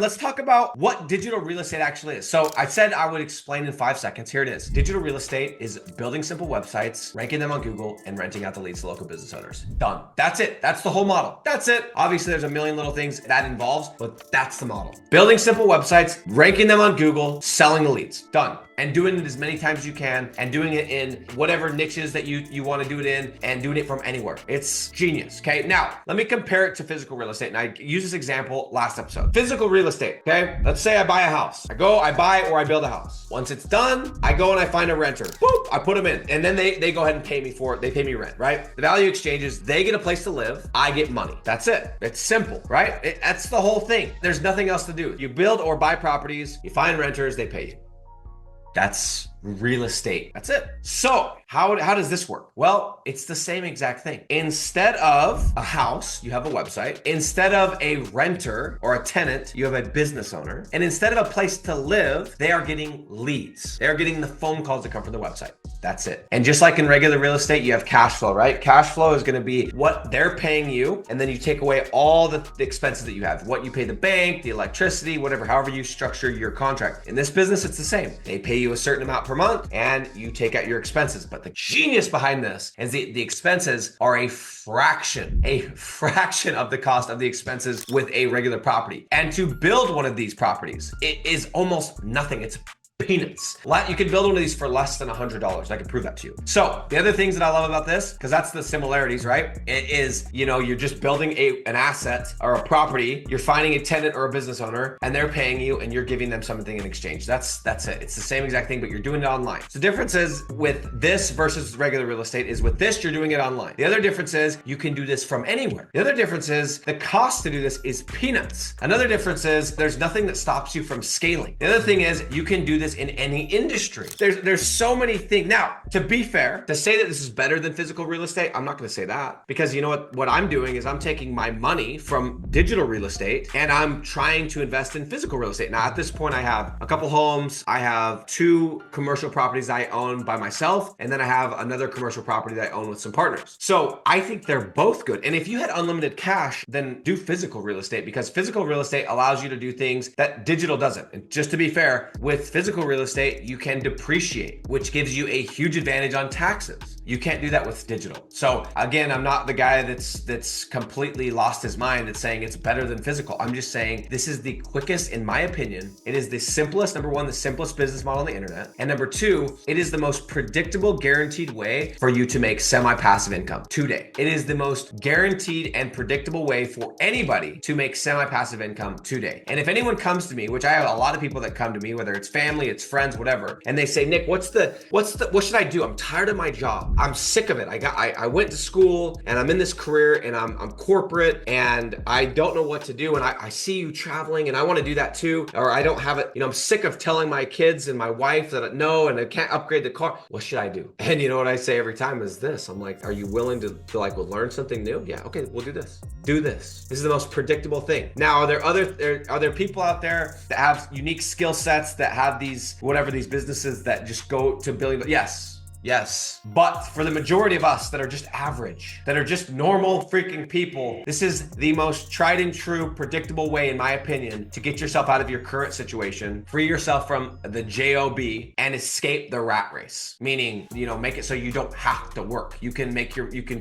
let's talk about what digital real estate actually is. So I said I would explain in 5 seconds. Here it is. Digital real estate is building simple websites, ranking them on Google, and renting out the leads to local business owners. Done. That's it. That's the whole model. That's it. Obviously, there's a million little things that involves, but that's the model. Building simple websites, ranking them on Google, selling the leads. Done. And doing it as many times as you can, and doing it in whatever niches that you want to do it in, and doing it from anywhere. It's genius. Okay. Now, let me compare it to physical real estate. And I used this example last episode. Physical real estate. Okay. Let's say I buy a house. I buy or I build a house. Once it's done, I go and I find a renter. Boop, I put them in. And then they go ahead and pay me for it. They pay me rent, right? The value exchange is they get a place to live. I get money. That's it. It's simple, right? That's the whole thing. There's nothing else to do. You build or buy properties, you find renters, they pay you. That's real estate. That's it. So how does this work? Well, it's the same exact thing. Instead of a house, you have a website. Instead of a renter or a tenant, you have a business owner. And instead of a place to live, they are getting leads. They are getting the phone calls that come from the website. That's it. And just like in regular real estate, you have cash flow, right? Cash flow is going to be what they're paying you. And then you take away all the expenses that you have, what you pay the bank, the electricity, whatever, however you structure your contract. In this business, it's the same. They pay you a certain amount per month and you take out your expenses. But the genius behind this is the expenses are a fraction of the cost of the expenses with a regular property. And to build one of these properties, it is almost nothing. It's peanuts. You can build one of these for less than $100. I can prove that to you. So the other things that I love about this, because that's the similarities, right? It is, you're just building an asset or a property. You're finding a tenant or a business owner and they're paying you and you're giving them something in exchange. That's it. It's the same exact thing, but you're doing it online. So the difference is with this versus regular real estate is with this, you're doing it online. The other difference is you can do this from anywhere. The other difference is the cost to do this is peanuts. Another difference is there's nothing that stops you from scaling. The other thing is you can do this in any industry. There's so many things. Now, to be fair, to say that this is better than physical real estate, I'm not going to say that, because you know what I'm doing is I'm taking my money from digital real estate and I'm trying to invest in physical real estate. Now, at this point, I have a couple homes. I have 2 commercial properties I own by myself, and then I have another commercial property that I own with some partners. So I think they're both good. And if you had unlimited cash, then do physical real estate, because physical real estate allows you to do things that digital doesn't. And just to be fair, with physical real estate, you can depreciate, which gives you a huge advantage on taxes. You can't do that with digital. So again, I'm not the guy that's completely lost his mind at saying it's better than physical. I'm just saying this is the quickest, in my opinion. It is the simplest, number one, the simplest business model on the internet. And number 2, it is the most predictable, guaranteed way for you to make semi-passive income today. It is the most guaranteed and predictable way for anybody to make semi-passive income today. And if anyone comes to me, which I have a lot of people that come to me, whether it's family, it's friends, whatever, and they say, Nick, what should I do? I'm tired of my job. I'm sick of it. I went to school and I'm in this career and I'm corporate and I don't know what to do. And I see you traveling and I want to do that too. Or I don't have it. I'm sick of telling my kids and my wife that no, and I can't upgrade the car. What should I do? And you know what I say every time is this. I'm like, are you willing to learn something new? Yeah. Okay. We'll do this. Do this. This is the most predictable thing. Now, are there people out there that have unique skill sets that have these businesses that just go to billion? Yes. But for the majority of us that are just average, that are just normal freaking people, this is the most tried and true, predictable way, in my opinion, to get yourself out of your current situation, free yourself from the job, and escape the rat race. Meaning, make it so you don't have to work. You can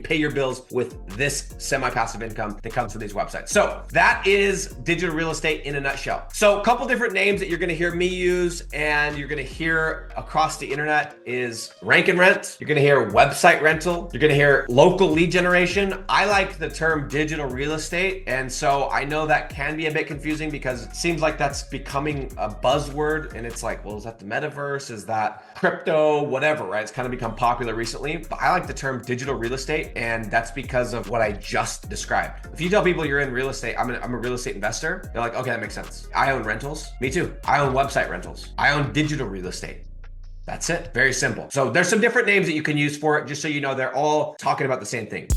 pay your bills with this semi-passive income that comes from these websites. So that is digital real estate in a nutshell. So a couple different names that you're going to hear me use and you're going to hear across the internet is rank and rent. You're going to hear website rental. You're going to hear local lead generation. I like the term digital real estate. And so I know that can be a bit confusing because it seems like that's becoming a buzzword. And it's like, well, is that the metaverse? Is that crypto? Whatever, right? It's kind of become popular recently. But I like the term digital real estate. And that's because of what I just described. If you tell people you're in real estate, I'm a real estate investor, they're like, okay, that makes sense. I own rentals. Me too. I own website rentals. I own digital real estate. That's it. Very simple. So there's some different names that you can use for it, just so you know they're all talking about the same thing.